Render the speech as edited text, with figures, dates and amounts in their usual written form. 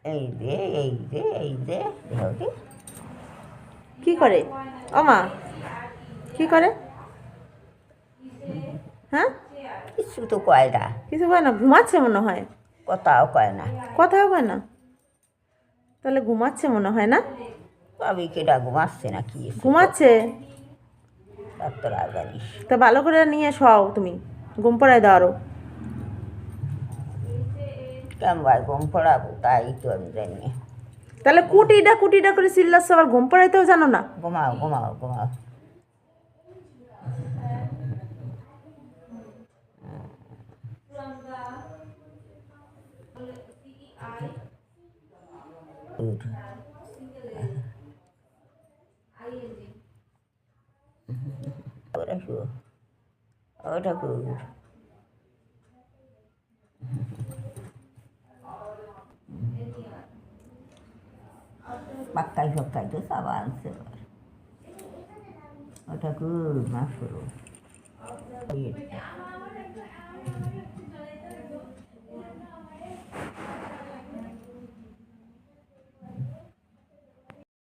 এই যে এই যে এই যে দেখি কি করে ও মা, কি করে? হ্যাঁ, কিছু তো কয় না, কিছু কয় না, ঘুমাচ্ছে মনে হয়। কথাও কয় না। কথাও কয় না, তাহলে ঘুমাচ্ছে মনে হয় না? তবে কেটা ঘুমাচ্ছে না কি ঘুমাচ্ছে। তার তো আর জানিস। তা ভালো করে নিয়ে শোও, তুমি ঘুম পাড়ায় দাও আরো। কেমন ভাই ঘুম পড়াবো তাই তো আমি জানি না। তাহলে কুটিটা কুটিটা করে চিল্লাচ্ছ, আবার ঘুম পাড়াইতেও জানো না? ঘুমাও ঘুমাও ঘুমাও। উঠ। ওরা শুয়ো, ওটা উঠ। পাক্কাই ফক্কাই তো সাবা আনছে ওটা গুড মাফ করো।